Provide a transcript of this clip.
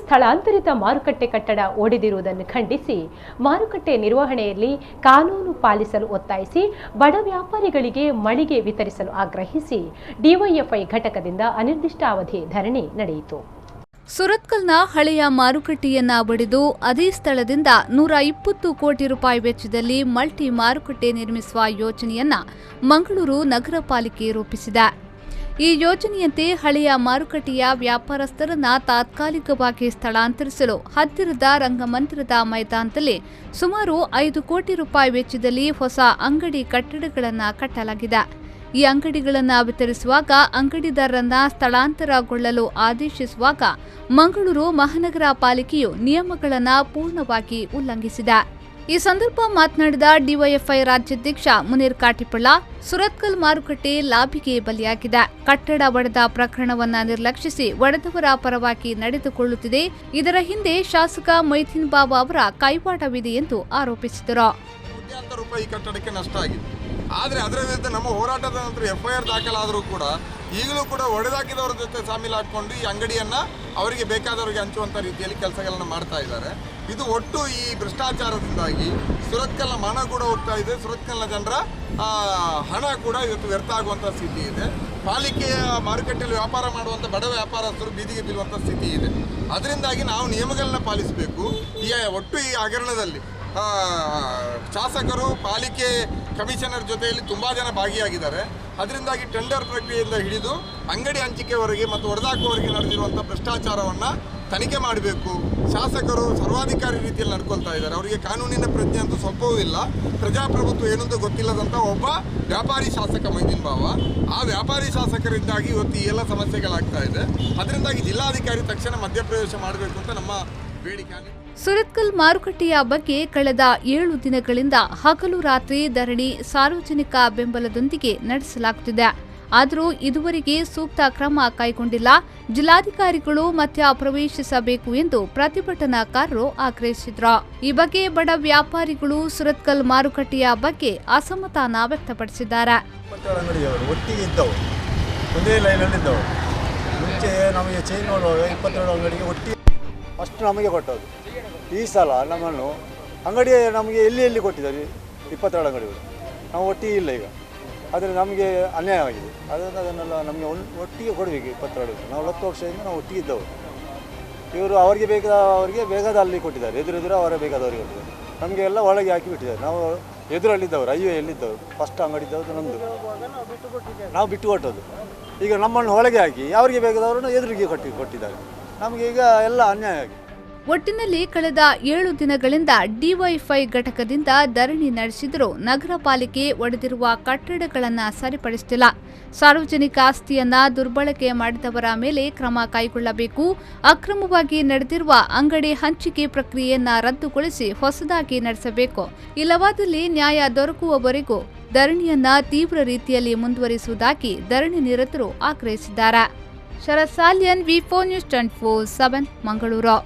ಸ್ಥಳಾಂತರಿತ ಮಾರುಕಟ್ಟೆ ಕಟ್ಟಡ ಒಡೆದಿರುವುದನ್ನು ಖಂಡಿಸಿ ಮಾರುಕಟ್ಟೆ ನಿರ್ವಹಣೆಯಲ್ಲಿ ಕಾನೂನು ಪಾಲಿಸಲು ಒತ್ತಾಯಿಸಿ ಬಡ ವ್ಯಾಪಾರಿಗಳಿಗೆ ಮಳಿಗೆ ವಿತರಿಸಲು ಆಗ್ರಹಿಸಿ ಡಿವೈಎಫ್ಐ ಘಟಕದಿಂದ ಅನಿರ್ದಿಷ್ಟಾವಧಿ ಧರಣಿ ನಡೆಯಿತು. ಸುರತ್ಕಲ್ನ ಹಳೆಯ ಮಾರುಕಟ್ಟೆಯನ್ನ ಒಡೆದು ಅದೇ ಸ್ಥಳದಿಂದ 120 ಕೋಟಿ ರೂಪಾಯಿ ವೆಚ್ಚದಲ್ಲಿ ಮಲ್ಟಿ ಮಾರುಕಟ್ಟೆ ನಿರ್ಮಿಸುವ ಯೋಜನೆಯನ್ನ ಮಂಗಳೂರು ನಗರ ಪಾಲಿಕೆ ರೂಪಿಸಿದೆ. ಈ ಯೋಜನೆಯಂತೆ ಹಳೆಯ ಮಾರುಕಟ್ಟೆಯ ವ್ಯಾಪಾರಸ್ಥರನ್ನ ತಾತ್ಕಾಲಿಕವಾಗಿ ಸ್ಥಳಾಂತರಿಸಲು ಹತ್ತಿರದ ರಂಗಮಂದಿರದ ಮೈದಾನದಲ್ಲಿ ಸುಮಾರು 5 ಕೋಟಿ ರೂಪಾಯಿ ವೆಚ್ಚದಲ್ಲಿ ಹೊಸ ಅಂಗಡಿ ಕಟ್ಟಡಗಳನ್ನು ಕಟ್ಟಲಾಗಿದೆ. ಈ ಅಂಗಡಿಗಳನ್ನು ವಿತರಿಸುವಾಗ ಅಂಗಡಿದಾರರನ್ನ ಸ್ಥಳಾಂತರಗೊಳ್ಳಲು ಆದೇಶಿಸುವಾಗ ಮಂಗಳೂರು ಮಹಾನಗರ ಪಾಲಿಕೆಯು ನಿಯಮಗಳನ್ನು ಪೂರ್ಣವಾಗಿ ಉಲ್ಲಂಘಿಸಿದೆ. ಈ ಸಂದರ್ಭ ಮಾತನಾಡಿದ ಡಿವೈಎಫ್ಐ ರಾಜ್ಯಾಧ್ಯಕ್ಷ ಮುನೀರ್ ಕಾಟಿಪಳ್ಳ, ಸುರತ್ಕಲ್ ಮಾರುಕಟ್ಟೆ ಲಾಭಿಗೆ ಬಲಿಯಾಗಿದೆ. ಕಟ್ಟಡ ಒಡೆದ ಪ್ರಕರಣವನ್ನ ನಿರ್ಲಕ್ಷಿಸಿ ಒಡೆದವರ ಪರವಾಗಿ ನಡೆದುಕೊಳ್ಳುತ್ತಿದೆ. ಇದರ ಹಿಂದೆ ಶಾಸಕ ಮೊಯ್ದೀನ್ ಬಾಬಾ ಅವರ ಕೈವಾಡವಿದೆ ಎಂದು ಆರೋಪಿಸಿದರು. ಆದರೆ ಅದರ ವಿರುದ್ಧ ನಮ್ಮ ಹೋರಾಟದ ನಂತರ FIR ದಾಖಲಾದರೂ ಕೂಡ ಈಗಲೂ ಕೂಡ ಒಡೆದಾಕಿದವರ ಜೊತೆ ಶಾಮೀಲಾಗಿಕೊಂಡು ಈ ಅಂಗಡಿಯನ್ನು ಅವರಿಗೆ ಬೇಕಾದವರಿಗೆ ಹಂಚುವಂಥ ರೀತಿಯಲ್ಲಿ ಕೆಲಸಗಳನ್ನು ಮಾಡ್ತಾ ಇದ್ದಾರೆ. ಇದು ಒಟ್ಟು ಈ ಭ್ರಷ್ಟಾಚಾರದಿಂದಾಗಿ ಸುರತ್ಕಲ್ನ ಮಾನ ಕೂಡ ಹೋಗ್ತಾ ಇದೆ. ಸುರತ್ಕಲ್ನ ಜನರ ಹಣ ಕೂಡ ಇವತ್ತು ವ್ಯರ್ಥ ಆಗುವಂಥ ಸ್ಥಿತಿ ಇದೆ. ಪಾಲಿಕೆಯ ಮಾರುಕಟ್ಟೆಯಲ್ಲಿ ವ್ಯಾಪಾರ ಮಾಡುವಂಥ ಬಡ ವ್ಯಾಪಾರಸ್ಥರು ಬೀದಿಗೆ ಬೀಳುವಂಥ ಸ್ಥಿತಿ ಇದೆ. ಅದರಿಂದಾಗಿ ನಾವು ನಿಯಮಗಳನ್ನ ಪಾಲಿಸಬೇಕು. ಒಟ್ಟು ಈ ಹಗರಣದಲ್ಲಿ ಶಾಸಕರು ಪಾಲಿಕೆ ಕಮಿಷನರ್ ಜೊತೆಯಲ್ಲಿ ತುಂಬ ಜನ ಭಾಗಿಯಾಗಿದ್ದಾರೆ. ಅದರಿಂದಾಗಿ ಟೆಂಡರ್ ಪ್ರಕ್ರಿಯೆಯಿಂದ ಹಿಡಿದು ಅಂಗಡಿ ಹಂಚಿಕೆವರೆಗೆ ಮತ್ತು ಹೊಡೆದಾಕುವವರೆಗೆ ನಡೆದಿರುವಂಥ ಭ್ರಷ್ಟಾಚಾರವನ್ನು ತನಿಖೆ ಮಾಡಬೇಕು. ಶಾಸಕರು ಸರ್ವಾಧಿಕಾರಿ ರೀತಿಯಲ್ಲಿ ನಡ್ಕೊಳ್ತಾ ಇದ್ದಾರೆ. ಅವರಿಗೆ ಕಾನೂನಿನ ಪ್ರಜ್ಞೆ ಅಂತೂ ಸ್ವಲ್ಪವೂ ಇಲ್ಲ. ಪ್ರಜಾಪ್ರಭುತ್ವ ಏನಂತೂ ಗೊತ್ತಿಲ್ಲದಂಥ ಒಬ್ಬ ವ್ಯಾಪಾರಿ ಶಾಸಕ ಮೊಯ್ದೀನ್ ಬಾಬಾ. ಆ ವ್ಯಾಪಾರಿ ಶಾಸಕರಿಂದಾಗಿ ಇವತ್ತು ಈ ಎಲ್ಲ ಸಮಸ್ಯೆಗಳಾಗ್ತಾ ಇದೆ. ಅದರಿಂದಾಗಿ ಜಿಲ್ಲಾಧಿಕಾರಿ ತಕ್ಷಣ ಮಧ್ಯಪ್ರವೇಶ ಮಾಡಬೇಕು ಅಂತ ನಮ್ಮ ಬೇಡಿಕೆ. ಸುರತ್ಕಲ್ ಮಾರುಕಟ್ಟೆಯ ಬಗ್ಗೆ ಕಳೆದ 7 ದಿನಗಳಿಂದ ಹಗಲು ರಾತ್ರಿ ಧರಣಿ ಸಾರ್ವಜನಿಕ ಬೆಂಬಲದೊಂದಿಗೆ ನಡೆಸಲಾಗುತ್ತಿದೆ. ಆದರೂ ಇದುವರೆಗೆ ಸೂಕ್ತ ಕ್ರಮ ಕೈಗೊಂಡಿಲ್ಲ. ಜಿಲ್ಲಾಧಿಕಾರಿಗಳು ಮಧ್ಯ ಪ್ರವೇಶಿಸಬೇಕು ಎಂದು ಪ್ರತಿಭಟನಾಕಾರರು ಆಗ್ರಹಿಸಿದರು. ಈ ಬಗ್ಗೆ ಬಡ ವ್ಯಾಪಾರಿಗಳು ಸುರತ್ಕಲ್ ಮಾರುಕಟ್ಟೆಯ ಬಗ್ಗೆ ಅಸಮಾಧಾನ ವ್ಯಕ್ತಪಡಿಸಿದ್ದಾರೆ. ಒಟ್ಟಿಗೆ ಇದ್ದವು, ಒಂದೇ ಲೈನಲ್ಲಿದ್ದವು. ಮುಂಚೆ ನಮಗೆ ಚೈನ್ ನೋಡುವಾಗ 22 ಅಂಗಡಿಗೆ ಒಟ್ಟಿಗೆ ಅಷ್ಟು ನಮಗೆ ಕೊಟ್ಟದ್ದು. ಈ ಸಲ ನಮ್ಮನ್ನು ಅಂಗಡಿ ನಮಗೆ ಎಲ್ಲಿ ಕೊಟ್ಟಿದ್ದಾರೆ 22 ಅಂಗಡಿಗಳು. ನಾವು ಒಟ್ಟಿಗೆ ಇಲ್ಲ ಈಗ. ಆದರೆ ನಮಗೆ ಅನ್ಯಾಯವಾಗಿದೆ. ಅದನ್ನೆಲ್ಲ ನಮಗೆ ಒಟ್ಟಿಗೆ ಕೊಡಬೇಕು 22. ನಾವು 10 ವರ್ಷದಿಂದ ನಾವು ಒಟ್ಟಿಗೆ ಇದ್ದವರು. ಇವರು ಅವರಿಗೆ ಬೇಕಾದ ಅಲ್ಲಿ ಕೊಟ್ಟಿದ್ದಾರೆ. ಎದುರು ಅವರ ಬೇಕಾದವರಿಗೆ ಕೊಟ್ಟಿದ್ದಾರೆ. ನಮಗೆ ಎಲ್ಲ ಒಳಗೆ ಹಾಕಿ ಬಿಟ್ಟಿದ್ದಾರೆ. ನಾವು ಎದುರಲ್ಲಿದ್ದವರು, ಹೈವೇಯಲ್ಲಿದ್ದವರು, ಫಸ್ಟ್ ಅಂಗಡಿ ಇದ್ದವರು ನಮ್ಮದು. ನಾವು ಬಿಟ್ಟು ಕೊಟ್ಟದ್ದು. ಈಗ ನಮ್ಮನ್ನು ಒಳಗೆ ಹಾಕಿ ಅವರಿಗೆ ಬೇಕಾದವರನ್ನು ಎದುರಿಗೆ ಕೊಟ್ಟಿದ್ದಾರೆ. ನಮಗೆ ಈಗ ಎಲ್ಲ ಅನ್ಯಾಯ ಆಗಿದೆ. ಒಟ್ಟಿನಲ್ಲಿ ಕಳೆದ 7 ದಿನಗಳಿಂದ DYFI ಘಟಕದಿಂದ ಧರಣಿ ನಡೆಸಿದರೂ ನಗರ ಪಾಲಿಕೆ ಒಡೆದಿರುವ ಕಟ್ಟಡಗಳನ್ನು ಸರಿಪಡಿಸುತ್ತಿಲ್ಲ. ಸಾರ್ವಜನಿಕ ಆಸ್ತಿಯನ್ನ ದುರ್ಬಳಕೆ ಮಾಡಿದವರ ಮೇಲೆ ಕ್ರಮ ಕೈಗೊಳ್ಳಬೇಕು. ಅಕ್ರಮವಾಗಿ ನಡೆದಿರುವ ಅಂಗಡಿ ಹಂಚಿಕೆ ಪ್ರಕ್ರಿಯೆಯನ್ನ ರದ್ದುಗೊಳಿಸಿ ಹೊಸದಾಗಿ ನಡೆಸಬೇಕು. ಇಲ್ಲವಾದಲ್ಲಿ ನ್ಯಾಯ ದೊರಕುವವರೆಗೂ ಧರಣಿಯನ್ನ ತೀವ್ರ ರೀತಿಯಲ್ಲಿ ಮುಂದುವರಿಸುವುದಾಗಿ ಧರಣಿ ನಿರತರು ಆಗ್ರಹಿಸಿದ್ದಾರೆ. ಶರತ್ ಸಾಲ್ಯನ್, V4 News 24/7 ಮಂಗಳೂರು.